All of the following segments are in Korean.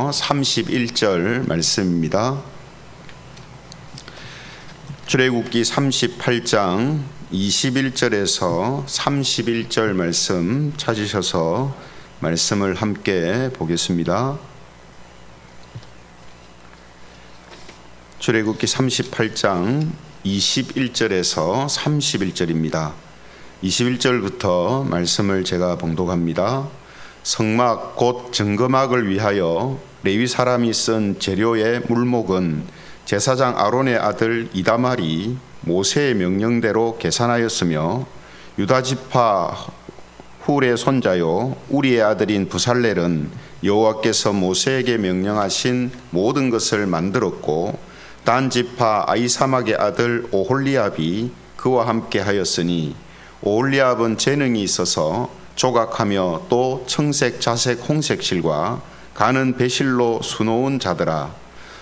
1절부터 31절 말씀입니다. 출애굽기 38장 21절에서 31절 말씀 찾으셔서 말씀을 함께 보겠습니다. 출애굽기 38장 21절에서 31절입니다. 21절부터 말씀을 제가 봉독합니다. 성막 곧 증거막을 위하여 레위 사람이 쓴 재료의 물목은 제사장 아론의 아들 이다말이 모세의 명령대로 계산하였으며 유다 지파 훌의 손자요 우리의 아들인 부살렐은 여호와께서 모세에게 명령하신 모든 것을 만들었고 단 지파 아히사막의 아들 오홀리압이 그와 함께 하였으니 오홀리압은 재능이 있어서 조각하며 또 청색, 자색, 홍색 실과 가는 배실로 수놓은 자더라.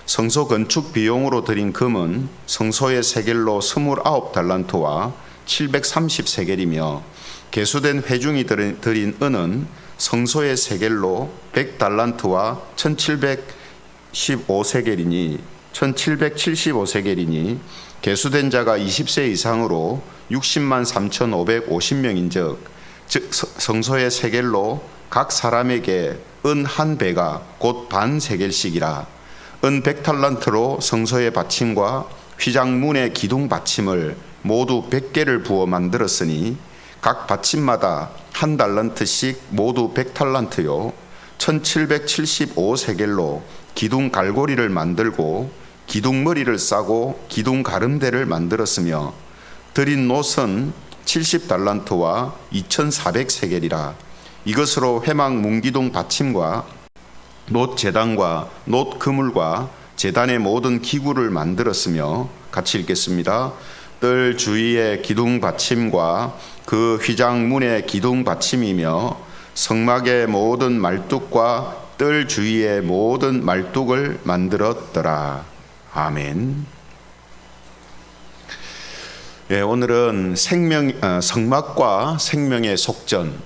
성소 건축 비용으로 들인 금은 성소의 세겔로 29달란트와 730세겔이며 개수된 회중이 들인 은은 성소의 세겔로 100달란트와 1775세겔이니 개수된 자가 20세 이상으로 60만 3,550명인즉 즉 성소의 세겔로 각 사람에게 은 한 배가 곧 반 세겔씩이라. 은 100달란트로 성소의 받침과 휘장문의 기둥 받침을 모두 100개를 부어 만들었으니 각 받침마다 한 달란트씩 모두 100달란트요 1775세겔로 기둥 갈고리를 만들고 기둥 머리를 싸고 기둥 가름대를 만들었으며 들인 놋은 70달란트와 2400세겔이라. 이것으로 회막 문기둥 받침과 놋 제단과 놋 그물과 제단의 모든 기구를 만들었으며 같이 읽겠습니다. 뜰 주위의 기둥 받침과 그 휘장문의 기둥 받침이며 성막의 모든 말뚝과 뜰 주위의 모든 말뚝을 만들었더라. 아멘. 예, 오늘은 성막과 생명의 속전,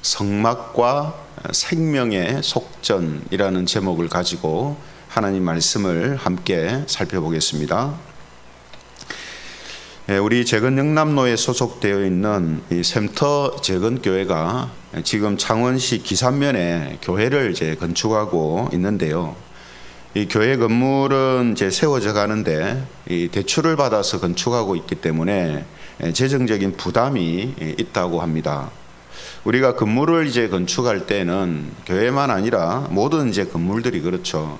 성막과 생명의 속전이라는 제목을 가지고 하나님 말씀을 함께 살펴보겠습니다. 예, 우리 재건 영남로에 소속되어 있는 이 샘터 재건교회가 지금 창원시 기산면에 교회를 이제 건축하고 있는데요. 이 교회 건물은 이제 세워져 가는데 이 대출을 받아서 건축하고 있기 때문에 재정적인 부담이 있다고 합니다. 우리가 건물을 이제 건축할 때는 교회만 아니라 모든 이제 건물들이 그렇죠.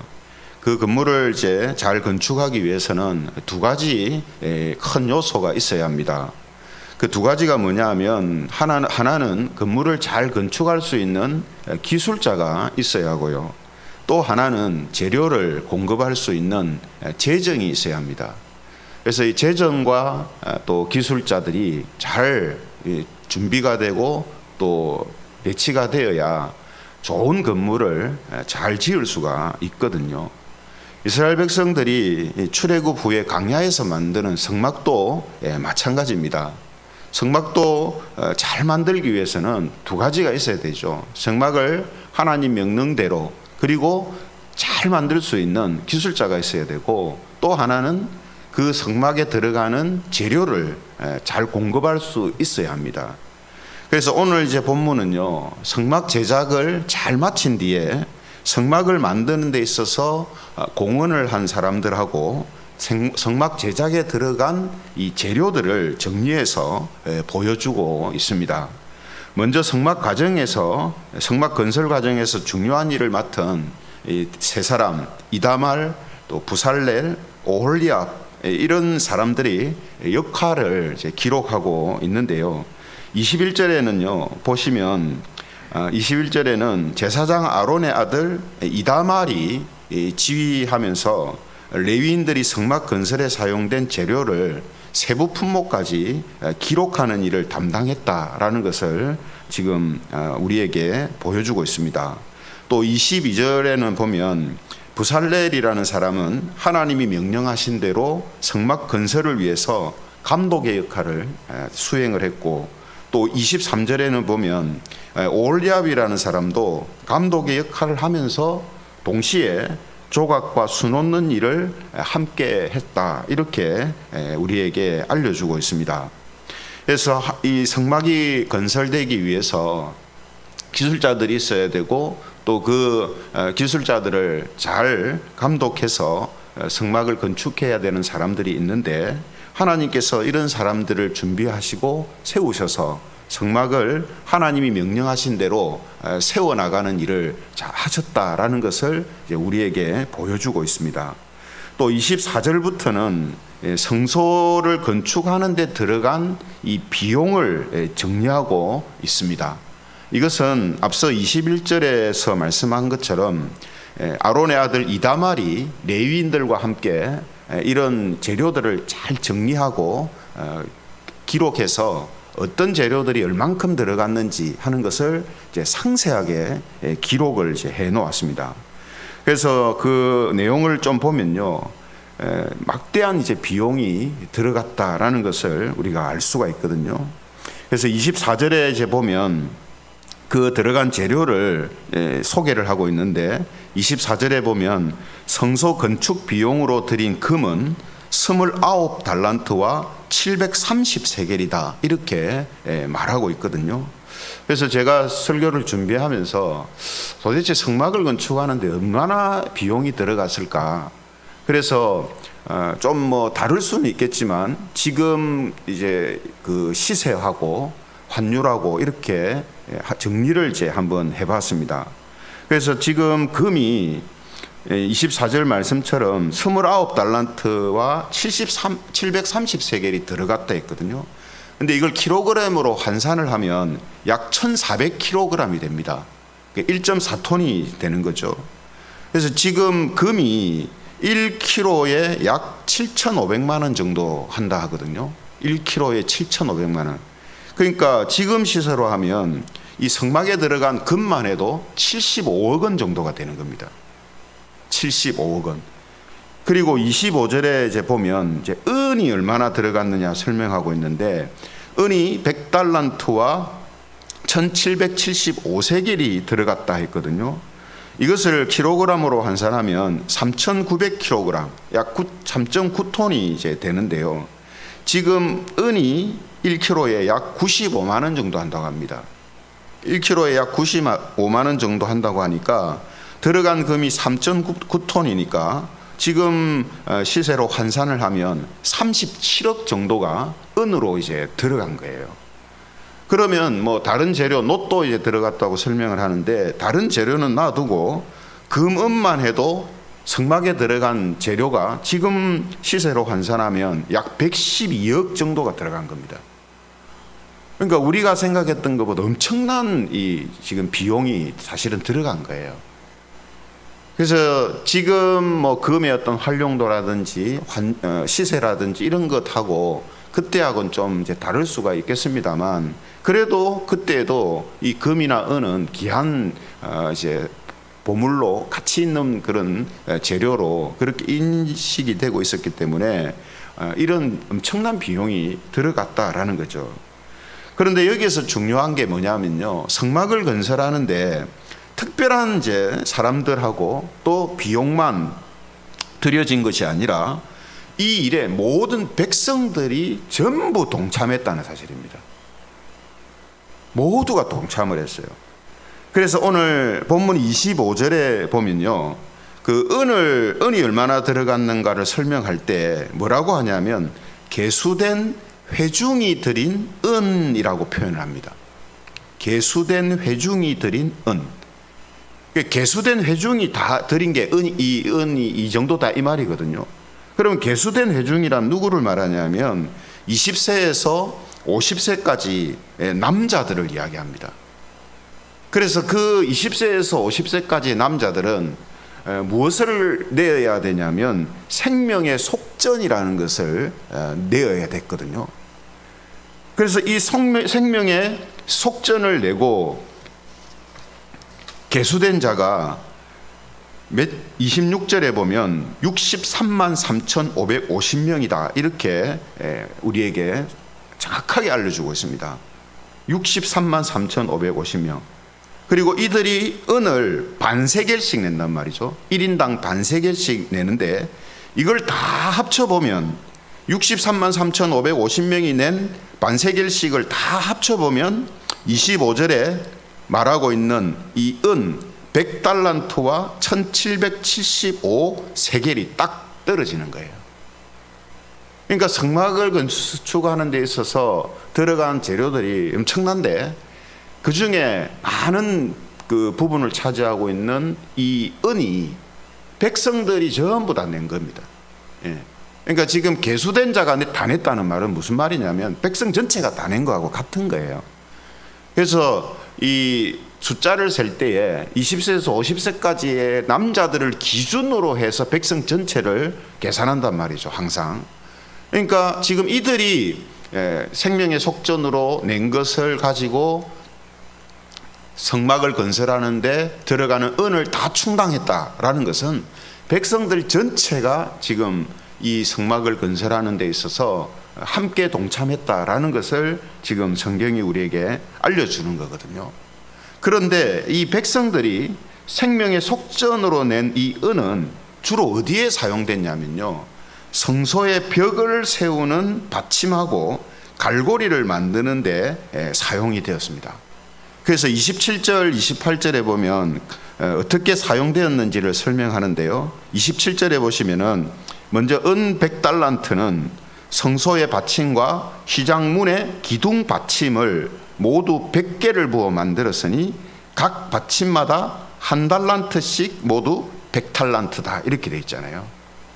그 건물을 이제 잘 건축하기 위해서는 두 가지 큰 요소가 있어야 합니다. 그 두 가지가 뭐냐면 하나는 건물을 잘 건축할 수 있는 기술자가 있어야 하고요. 또 하나는 재료를 공급할 수 있는 재정이 있어야 합니다. 그래서 이 재정과 또 기술자들이 잘 준비가 되고 또 배치가 되어야 좋은 건물을 잘 지을 수가 있거든요. 이스라엘 백성들이 출애굽 후에 광야에서 만드는 성막도 마찬가지입니다. 성막도 잘 만들기 위해서는 두 가지가 있어야 되죠. 성막을 하나님 명령대로 그리고 잘 만들 수 있는 기술자가 있어야 되고 또 하나는 그 성막에 들어가는 재료를 잘 공급할 수 있어야 합니다. 그래서 오늘 이제 본문은요, 성막 제작을 잘 마친 뒤에 성막을 만드는 데 있어서 공헌을 한 사람들하고 성막 제작에 들어간 이 재료들을 정리해서 보여주고 있습니다. 먼저 성막 건설 과정에서 중요한 일을 맡은 이 세 사람, 이다말, 또 부살렐, 오홀리압 이런 사람들이 역할을 이제 기록하고 있는데요. 21절에는요 보시면 21절에는 제사장 아론의 아들 이다말이 지휘하면서 레위인들이 성막 건설에 사용된 재료를 세부 품목까지 기록하는 일을 담당했다라는 것을 지금 우리에게 보여주고 있습니다. 또 22절에는 보면 부살렐이라는 사람은 하나님이 명령하신 대로 성막 건설을 위해서 감독의 역할을 수행을 했고, 또 23절에는 보면 오홀리압이라는 사람도 감독의 역할을 하면서 동시에 조각과 수 놓는 일을 함께 했다, 이렇게 우리에게 알려주고 있습니다. 그래서 이 성막이 건설되기 위해서 기술자들이 있어야 되고, 또 그 기술자들을 잘 감독해서 성막을 건축해야 되는 사람들이 있는데, 하나님께서 이런 사람들을 준비하시고 세우셔서 성막을 하나님이 명령하신 대로 세워나가는 일을 잘 하셨다라는 것을 이제 우리에게 보여주고 있습니다. 또 24절부터는 성소를 건축하는 데 들어간 이 비용을 정리하고 있습니다. 이것은 앞서 21절에서 말씀한 것처럼 아론의 아들 이다말이 레위인들과 함께 이런 재료들을 잘 정리하고 기록해서 어떤 재료들이 얼만큼 들어갔는지 하는 것을 이제 상세하게 기록을 이제 해 놓았습니다. 그래서 그 내용을 좀 보면요, 막대한 이제 비용이 들어갔다라는 것을 우리가 알 수가 있거든요. 그래서 24절에 이제 보면 그 들어간 재료를 소개를 하고 있는데, 24절에 보면 성소 건축 비용으로 들인 금은 29달란트와 730세겔이다, 이렇게 말하고 있거든요. 그래서 제가 설교를 준비하면서 도대체 성막을 건축하는데 얼마나 비용이 들어갔을까, 그래서 좀 뭐 다를 수는 있겠지만 지금 이제 그 시세하고 환율하고 이렇게 정리를 이제 한번 해봤습니다. 그래서 지금 금이 24절 말씀처럼 29달란트와 730세겔이 들어갔다 했거든요. 근데 이걸 킬로그램으로 환산을 하면 약 1400kg이 됩니다. 1.4톤이 되는 거죠. 그래서 지금 금이 1kg에 약 7,500만 원 정도 한다 하거든요. 1kg에 7,500만 원. 그러니까 지금 시세로 하면 이 성막에 들어간 금만 해도 75억 원 정도가 되는 겁니다. 75억 원. 그리고 25절에 이제 보면 이제 은이 얼마나 들어갔느냐 설명하고 있는데, 은이 100달란트와 1775세겔이 들어갔다 했거든요. 이것을 킬로그램으로 환산하면 3,900kg, 약 3.9톤이 이제 되는데요. 지금 은이 1kg에 약 95만 원 정도 한다고 합니다. 1kg에 약 95만 원 정도 한다고 하니까 들어간 금이 3.9톤이니까 지금 시세로 환산을 하면 37억 정도가 은으로 이제 들어간 거예요. 그러면 뭐 다른 재료, 놋도 이제 들어갔다고 설명을 하는데, 다른 재료는 놔두고 금은만 해도 성막에 들어간 재료가 지금 시세로 환산하면 약 112억 정도가 들어간 겁니다. 그러니까 우리가 생각했던 것보다 엄청난 이 지금 비용이 사실은 들어간 거예요. 그래서 지금 뭐 금의 어떤 활용도라든지 시세라든지 이런 것하고 그때하고는 좀 이제 다를 수가 있겠습니다만, 그래도 그때도 이 금이나 은은 귀한 이제 보물로 가치 있는 그런 재료로 그렇게 인식이 되고 있었기 때문에 이런 엄청난 비용이 들어갔다라는 거죠. 그런데 여기에서 중요한 게 뭐냐면요, 성막을 건설하는데 특별한 이제 사람들하고 또 비용만 들여진 것이 아니라 이 일에 모든 백성들이 전부 동참했다는 사실입니다. 모두가 동참을 했어요. 그래서 오늘 본문 25절에 보면요, 그 은이 얼마나 들어갔는가를 설명할 때 뭐라고 하냐면 계수된 회중이 드린 은이라고 표현을 합니다. 계수된 회중이 드린 은. 계수된 회중이 다 드린 게 은이 이 정도다 이 말이거든요. 그러면 계수된 회중이란 누구를 말하냐면 20세에서 50세까지 남자들을 이야기합니다. 그래서 그 20세에서 50세까지의 남자들은 무엇을 내어야 되냐면 생명의 속전이라는 것을 내어야 됐거든요. 그래서 이 생명의 속전을 내고 계수된 자가 26절에 보면 63만 3,550명이다 이렇게 우리에게 정확하게 알려주고 있습니다. 63만 3,550명. 그리고 이들이 은을 반세겔씩 낸단 말이죠. 1인당 반세겔씩 내는데 이걸 다 합쳐보면 63만 3,550명이 낸 반세겔씩을 다 합쳐보면 25절에 말하고 있는 이 은 100달란트와 1775세겔이 딱 떨어지는 거예요. 그러니까 성막을 건축하는 데 있어서 들어간 재료들이 엄청난데 그 중에 많은 그 부분을 차지하고 있는 이 은이 백성들이 전부 다 낸 겁니다. 예. 그러니까 지금 계수된 자가 다 냈다는 말은 무슨 말이냐면 백성 전체가 다 낸 거하고 같은 거예요. 그래서 이 숫자를 셀 때에 20세에서 50세까지의 남자들을 기준으로 해서 백성 전체를 계산한단 말이죠, 항상. 그러니까 지금 이들이 생명의 속전으로 낸 것을 가지고 성막을 건설하는데 들어가는 은을 다 충당했다라는 것은 백성들 전체가 지금 이 성막을 건설하는 데 있어서 함께 동참했다라는 것을 지금 성경이 우리에게 알려주는 거거든요. 그런데 이 백성들이 생명의 속전으로 낸 이 은은 주로 어디에 사용됐냐면요, 성소의 벽을 세우는 받침하고 갈고리를 만드는 데 사용이 되었습니다. 그래서 27절, 28절에 보면 어떻게 사용되었는지를 설명하는데요. 27절에 보시면은 먼저 은 100달란트는 성소의 받침과 휘장문의 기둥 받침을 모두 100개를 부어 만들었으니 각 받침마다 한 달란트씩 모두 100달란트다 이렇게 돼 있잖아요.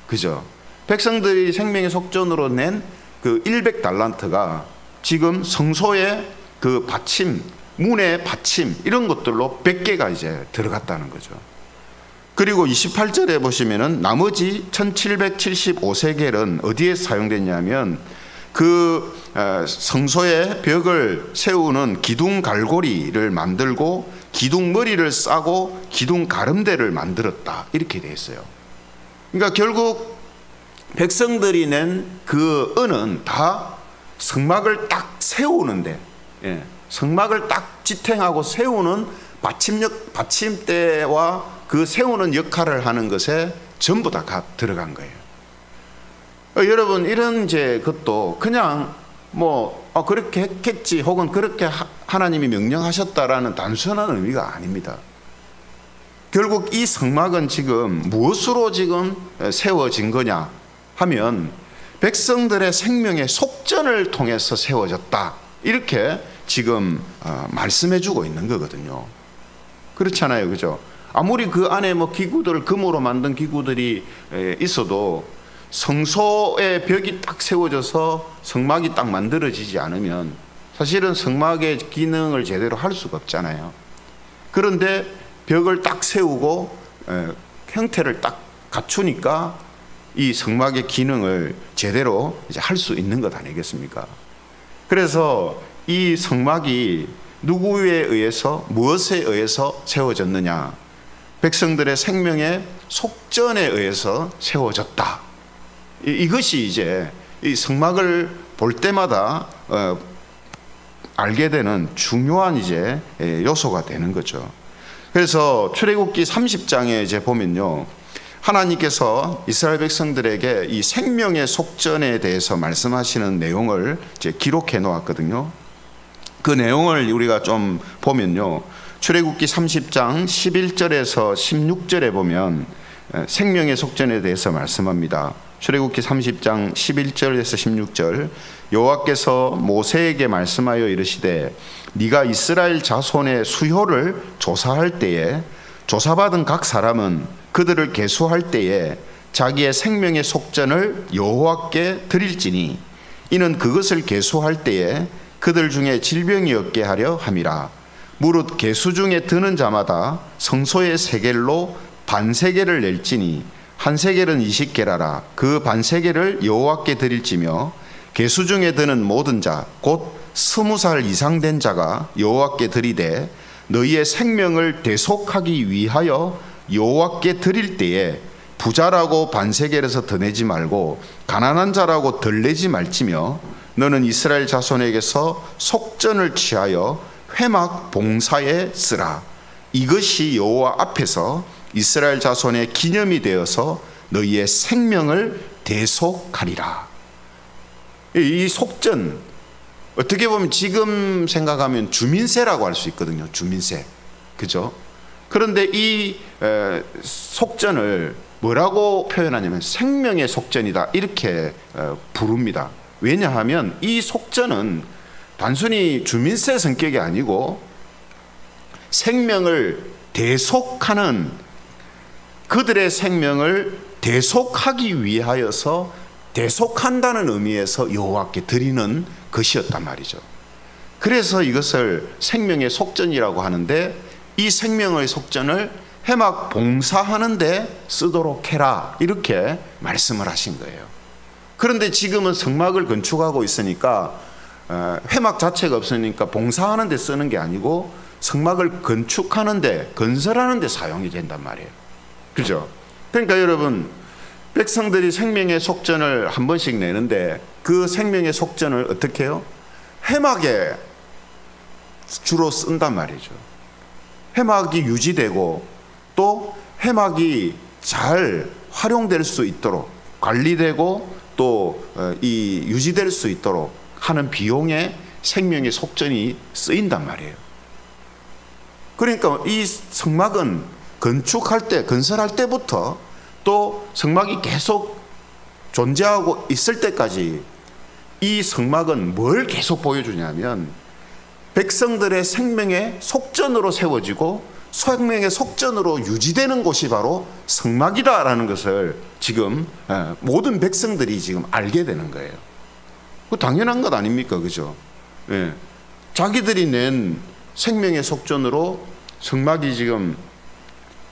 그죠? 백성들이 생명의 속전으로 낸 그 100달란트가 지금 성소의 그 받침, 문의 받침 이런 것들로 100개가 이제 들어갔다는 거죠. 그리고 28절에 보시면은 나머지 1775세겔은 어디에 사용됐냐면 그 성소의 벽을 세우는 기둥 갈고리를 만들고 기둥 머리를 싸고 기둥 가름대를 만들었다 이렇게 돼 있어요. 그러니까 결국 백성들이 낸 그 은은 다 성막을 딱 세우는데, 성막을 딱 지탱하고 세우는 받침대와 그 세우는 역할을 하는 것에 전부 다 들어간 거예요. 여러분, 이런 이제 것도 그냥 그렇게 했겠지 혹은 그렇게 하나님이 명령하셨다라는 단순한 의미가 아닙니다. 결국 이 성막은 지금 무엇으로 지금 세워진 거냐 하면 백성들의 생명의 속전을 통해서 세워졌다 이렇게 지금 말씀해 주고 있는 거거든요. 그렇잖아요, 그죠? 아무리 그 안에 기구들, 금으로 만든 기구들이 있어도 성소의 벽이 딱 세워져서 성막이 딱 만들어지지 않으면 사실은 성막의 기능을 제대로 할 수가 없잖아요. 그런데 벽을 딱 세우고 형태를 딱 갖추니까 이 성막의 기능을 제대로 이제 할 수 있는 것 아니겠습니까? 그래서 이 성막이 누구에 의해서, 무엇에 의해서 세워졌느냐? 백성들의 생명의 속전에 의해서 세워졌다. 이것이 이제 이 성막을 볼 때마다 알게 되는 중요한 이제 요소가 되는 거죠. 그래서 출애굽기 30장에 이제 보면요, 하나님께서 이스라엘 백성들에게 이 생명의 속전에 대해서 말씀하시는 내용을 이제 기록해 놓았거든요. 그 내용을 우리가 좀 보면요, 출애굽기 30장 11절에서 16절에 보면 생명의 속전에 대해서 말씀합니다. 출애굽기 30장 11절에서 16절, 여호와께서 모세에게 말씀하여 이르시되 네가 이스라엘 자손의 수효를 조사할 때에 조사받은 각 사람은 그들을 계수할 때에 자기의 생명의 속전을 여호와께 드릴지니 이는 그것을 계수할 때에 그들 중에 질병이 없게 하려 함이라. 무릇 계수 중에 드는 자마다 성소의 세겔로 반세겔을 낼지니 한 세겔은 20게라라. 그 반세겔을 여호와께 드릴지며 계수 중에 드는 모든 자 곧 20살 이상 된 자가 여호와께 드리되 너희의 생명을 대속하기 위하여 여호와께 드릴 때에 부자라고 반세겔에서 더 내지 말고 가난한 자라고 덜 내지 말지며 너는 이스라엘 자손에게서 속전을 취하여 회막 봉사에 쓰라. 이것이 여호와 앞에서 이스라엘 자손의 기념이 되어서 너희의 생명을 대속하리라. 이 속전, 어떻게 보면 지금 생각하면 주민세라고 할 수 있거든요. 주민세, 그죠? 그런데 이 속전을 뭐라고 표현하냐면 생명의 속전이다, 이렇게 부릅니다. 왜냐하면 이 속전은 단순히 주민세 성격이 아니고 생명을 대속하는, 그들의 생명을 대속하기 위하여서 대속한다는 의미에서 여호와께 드리는 것이었단 말이죠. 그래서 이것을 생명의 속전이라고 하는데, 이 생명의 속전을 회막 봉사하는 데 쓰도록 해라, 이렇게 말씀을 하신 거예요. 그런데 지금은 성막을 건축하고 있으니까 회막 자체가 없으니까 봉사하는 데 쓰는 게 아니고 성막을 건축하는 데, 건설하는 데 사용이 된단 말이에요. 그죠? 그러니까 여러분, 백성들이 생명의 속전을 한 번씩 내는데 그 생명의 속전을 어떻게 해요? 회막에 주로 쓴단 말이죠. 회막이 유지되고 또 회막이 잘 활용될 수 있도록, 관리되고 또 이 유지될 수 있도록 하는 비용에 생명의 속전이 쓰인단 말이에요. 그러니까 이 성막은 건축할 때, 건설할 때부터 또 성막이 계속 존재하고 있을 때까지 이 성막은 뭘 계속 보여주냐면 백성들의 생명의 속전으로 세워지고 생명의 속전으로 유지되는 곳이 바로 성막이다라는 것을 지금 모든 백성들이 지금 알게 되는 거예요. 당연한 것 아닙니까? 그죠? 예. 자기들이 낸 생명의 속전으로 성막이 지금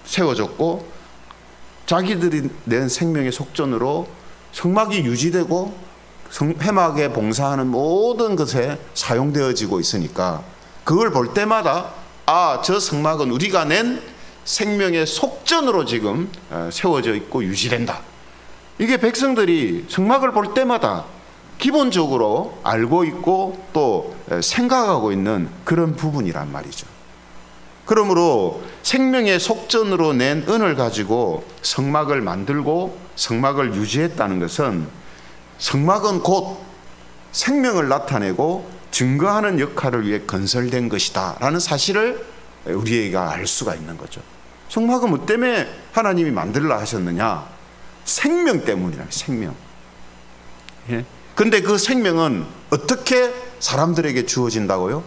세워졌고, 자기들이 낸 생명의 속전으로 성막이 유지되고 회막에 봉사하는 모든 것에 사용되어지고 있으니까 그걸 볼 때마다 저 성막은 우리가 낸 생명의 속전으로 지금 세워져 있고 유지된다. 이게 백성들이 성막을 볼 때마다 기본적으로 알고 있고 또 생각하고 있는 그런 부분이란 말이죠. 그러므로 생명의 속전으로 낸 은을 가지고 성막을 만들고 성막을 유지했다는 것은, 성막은 곧 생명을 나타내고 증거하는 역할을 위해 건설된 것이다 라는 사실을 우리가 알 수가 있는 거죠. 성막은 뭐 때문에 하나님이 만들라 하셨느냐? 생명 때문이라면, 생명. 근데 그 생명은 어떻게 사람들에게 주어진다고요?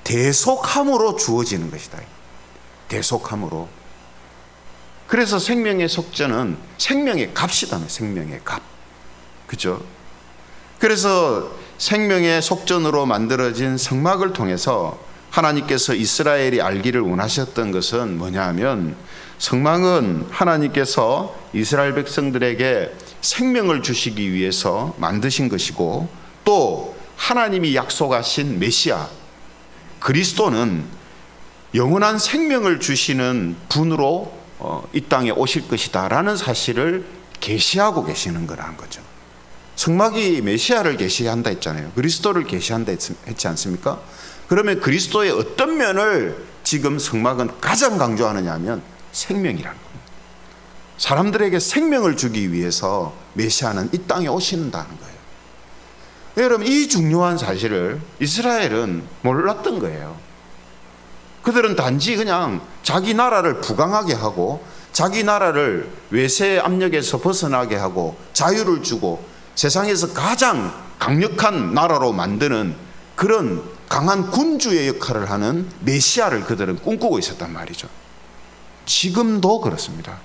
대속함으로 주어지는 것이다. 대속함으로. 그래서 생명의 속전은 생명의 값이다. 생명의 값. 그죠? 그래서 생명의 속전으로 만들어진 성막을 통해서 하나님께서 이스라엘이 알기를 원하셨던 것은 뭐냐 하면, 성막은 하나님께서 이스라엘 백성들에게 생명을 주시기 위해서 만드신 것이고, 또 하나님이 약속하신 메시아 그리스도는 영원한 생명을 주시는 분으로 이 땅에 오실 것이다 라는 사실을 계시하고 계시는 거라는 거죠. 성막이 메시아를 계시한다 했잖아요. 그리스도를 계시한다 했지 않습니까? 그러면 그리스도의 어떤 면을 지금 성막은 가장 강조하느냐 하면 생명이라는 겁니다. 사람들에게 생명을 주기 위해서 메시아는 이 땅에 오신다는 거예요. 여러분, 이 중요한 사실을 이스라엘은 몰랐던 거예요. 그들은 단지 그냥 자기 나라를 부강하게 하고 자기 나라를 외세 압력에서 벗어나게 하고 자유를 주고 세상에서 가장 강력한 나라로 만드는 그런 강한 군주의 역할을 하는 메시아를 그들은 꿈꾸고 있었단 말이죠. 지금도 그렇습니다.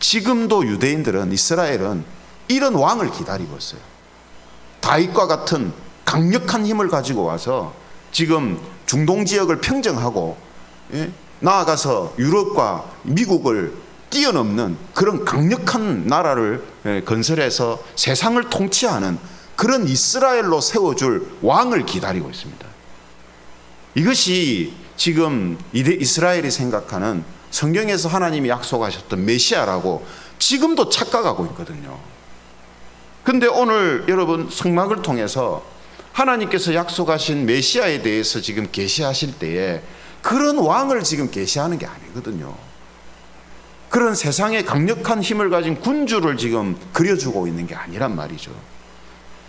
지금도 유대인들은, 이스라엘은 이런 왕을 기다리고 있어요. 다윗과 같은 강력한 힘을 가지고 와서 지금 중동 지역을 평정하고 나아가서 유럽과 미국을 뛰어넘는 그런 강력한 나라를 건설해서 세상을 통치하는 그런 이스라엘로 세워줄 왕을 기다리고 있습니다. 이것이 지금 이스라엘이 생각하는 성경에서 하나님이 약속하셨던 메시아라고 지금도 착각하고 있거든요. 근데 오늘 여러분, 성막을 통해서 하나님께서 약속하신 메시아에 대해서 지금 계시하실 때에 그런 왕을 지금 계시하는 게 아니거든요. 그런 세상에 강력한 힘을 가진 군주를 지금 그려주고 있는 게 아니란 말이죠.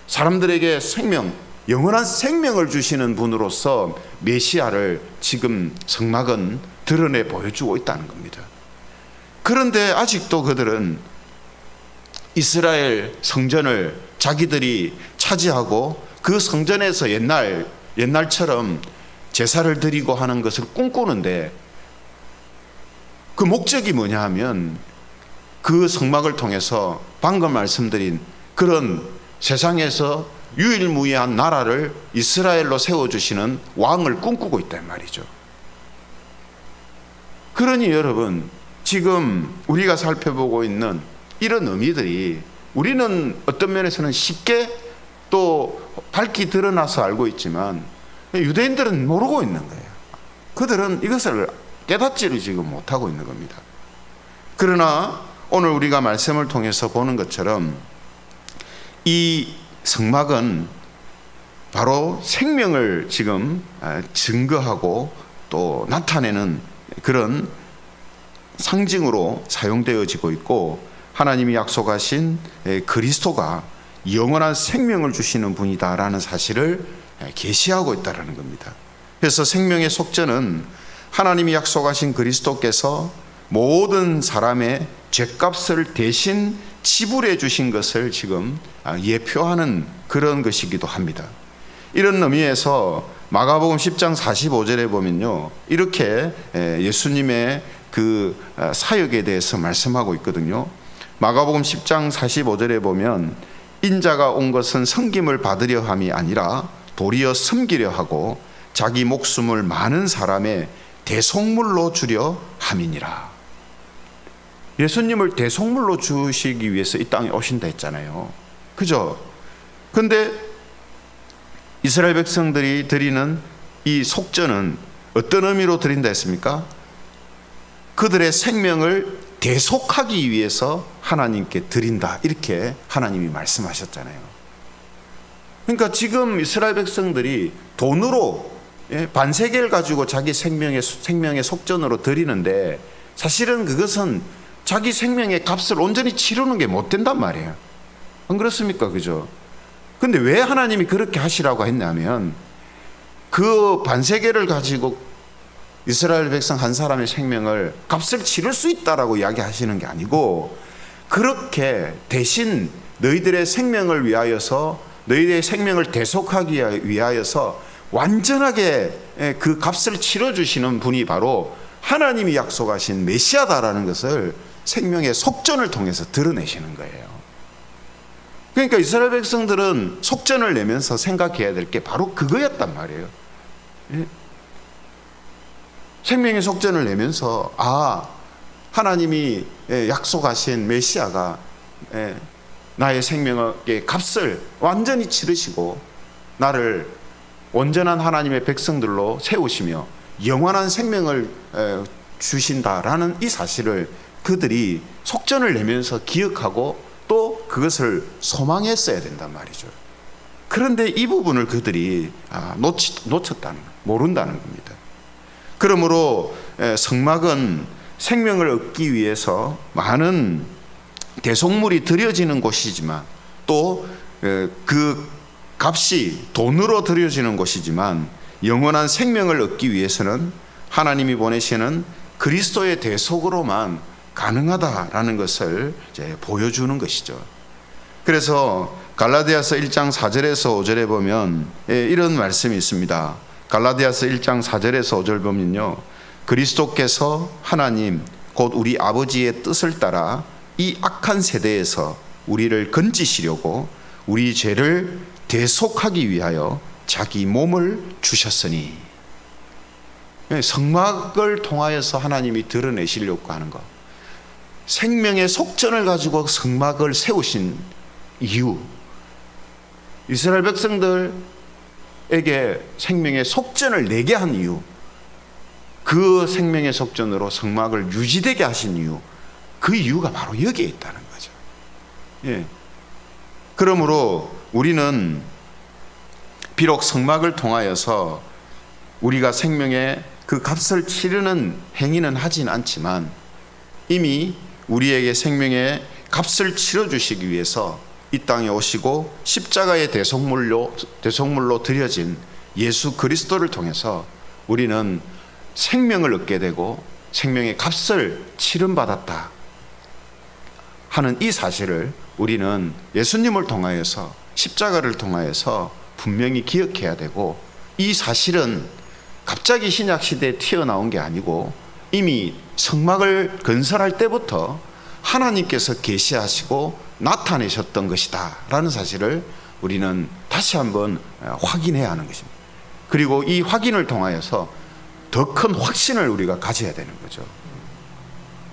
사람들에게 생명, 영원한 생명을 주시는 분으로서 메시아를 지금 성막은 드러내 보여주고 있다는 겁니다. 그런데 아직도 그들은 이스라엘 성전을 자기들이 차지하고 그 성전에서 옛날처럼 제사를 드리고 하는 것을 꿈꾸는데, 그 목적이 뭐냐 하면 그 성막을 통해서 방금 말씀드린 그런 세상에서 유일무이한 나라를 이스라엘로 세워주시는 왕을 꿈꾸고 있단 말이죠. 그러니 여러분, 지금 우리가 살펴보고 있는 이런 의미들이 우리는 어떤 면에서는 쉽게 또 밝히 드러나서 알고 있지만 유대인들은 모르고 있는 거예요. 그들은 이것을 깨닫지를 지금 못하고 있는 겁니다. 그러나 오늘 우리가 말씀을 통해서 보는 것처럼 이 성막은 바로 생명을 지금 증거하고 또 나타내는 그런 상징으로 사용되어지고 있고, 하나님이 약속하신 그리스도가 영원한 생명을 주시는 분이다라는 사실을 계시하고 있다는 겁니다. 그래서 생명의 속전은 하나님이 약속하신 그리스도께서 모든 사람의 죗값을 대신 지불해 주신 것을 지금 예표하는 그런 것이기도 합니다. 이런 의미에서 마가복음 10장 45절에 보면요, 이렇게 예수님의 그 사역에 대해서 말씀하고 있거든요. 마가복음 10장 45절에 보면 인자가 온 것은 섬김을 받으려 함이 아니라 도리어 섬기려 하고 자기 목숨을 많은 사람의 대속물로 주려 함이니라. 예수님을 대속물로 주시기 위해서 이 땅에 오신다 했잖아요. 그죠? 근데 이스라엘 백성들이 드리는 이 속전은 어떤 의미로 드린다 했습니까? 그들의 생명을 대속하기 위해서 하나님께 드린다, 이렇게 하나님이 말씀하셨잖아요. 그러니까 지금 이스라엘 백성들이 돈으로 반세계를 가지고 자기 생명의 속전으로 드리는데, 사실은 그것은 자기 생명의 값을 온전히 치르는 게 못 된단 말이에요. 안 그렇습니까? 그죠? 근데 왜 하나님이 그렇게 하시라고 했냐면, 그 반세계를 가지고 이스라엘 백성 한 사람의 생명을 값을 치를 수 있다라고 이야기하시는 게 아니고, 그렇게 대신 너희들의 생명을 위하여서, 너희들의 생명을 대속하기 위하여서 완전하게 그 값을 치러주시는 분이 바로 하나님이 약속하신 메시아다라는 것을 생명의 속전을 통해서 드러내시는 거예요. 그러니까 이스라엘 백성들은 속전을 내면서 생각해야 될 게 바로 그거였단 말이에요. 생명의 속전을 내면서 하나님이 약속하신 메시아가 나의 생명의 값을 완전히 치르시고 나를 온전한 하나님의 백성들로 세우시며 영원한 생명을 주신다라는 이 사실을 그들이 속전을 내면서 기억하고 또 그것을 소망했어야 된단 말이죠. 그런데 이 부분을 그들이 놓쳤다는, 모른다는 겁니다. 그러므로 성막은 생명을 얻기 위해서 많은 대속물이 드려지는 곳이지만, 또 그 값이 돈으로 드려지는 곳이지만, 영원한 생명을 얻기 위해서는 하나님이 보내시는 그리스도의 대속으로만 가능하다라는 것을 이제 보여주는 것이죠. 그래서 갈라디아서 1장 4절에서 5절에 보면 이런 말씀이 있습니다. 갈라디아서 1장 4절에서 5절 보면요, 그리스도께서 하나님 곧 우리 아버지의 뜻을 따라 이 악한 세대에서 우리를 건지시려고 우리 죄를 대속하기 위하여 자기 몸을 주셨으니, 성막을 통하여서 하나님이 드러내시려고 하는 것, 생명의 속전을 가지고 성막을 세우신 이유, 이스라엘 백성들에게 생명의 속전을 내게 한 이유, 그 생명의 속전으로 성막을 유지되게 하신 이유, 그 이유가 바로 여기에 있다는 거죠. 그러므로 우리는 비록 성막을 통하여서 우리가 생명의 그 값을 치르는 행위는 하진 않지만 이미 우리에게 생명의 값을 치러주시기 위해서 이 땅에 오시고 십자가의 대속물로 드려진 예수 그리스도를 통해서 우리는 생명을 얻게 되고 생명의 값을 치름받았다 하는 이 사실을 우리는 예수님을 통하여서 십자가를 통하여서 분명히 기억해야 되고, 이 사실은 갑자기 신약 시대에 튀어나온 게 아니고 이미 성막을 건설할 때부터 하나님께서 계시하시고 나타내셨던 것이다 라는 사실을 우리는 다시 한번 확인해야 하는 것입니다. 그리고 이 확인을 통하여서 더 큰 확신을 우리가 가져야 되는 거죠.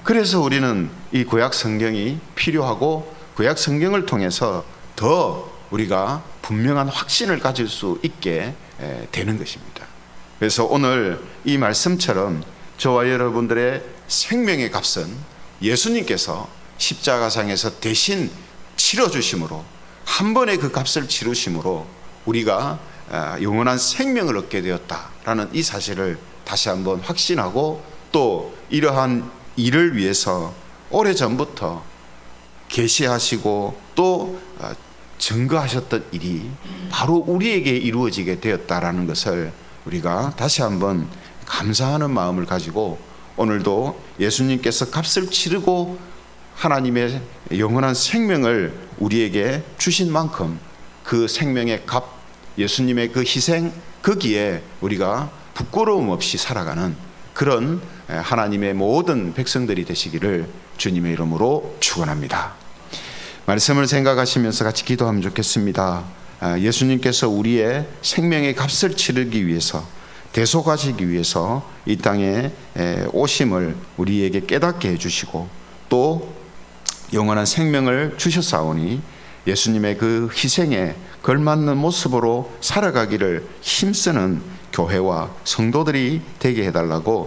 그래서 우리는 이 구약 성경이 필요하고 구약 성경을 통해서 더 우리가 분명한 확신을 가질 수 있게 되는 것입니다. 그래서 오늘 이 말씀처럼 저와 여러분들의 생명의 값은 예수님께서 십자가상에서 대신 치러주심으로, 한 번에 그 값을 치르심으로 우리가 영원한 생명을 얻게 되었다라는 이 사실을 다시 한번 확신하고, 또 이러한 일을 위해서 오래전부터 계시하시고 또 증거하셨던 일이 바로 우리에게 이루어지게 되었다라는 것을 우리가 다시 한번 감사하는 마음을 가지고, 오늘도 예수님께서 값을 치르고 하나님의 영원한 생명을 우리에게 주신 만큼 그 생명의 값, 예수님의 그 희생, 거기에 우리가 부끄러움 없이 살아가는 그런 하나님의 모든 백성들이 되시기를 주님의 이름으로 축원합니다. 말씀을 생각하시면서 같이 기도하면 좋겠습니다. 예수님께서 우리의 생명의 값을 치르기 위해서, 대속하시기 위해서 이 땅에 오심을 우리에게 깨닫게 해주시고 또 영원한 생명을 주셨사오니 예수님의 그 희생에 걸맞는 모습으로 살아가기를 힘쓰는 교회와 성도들이 되게 해달라고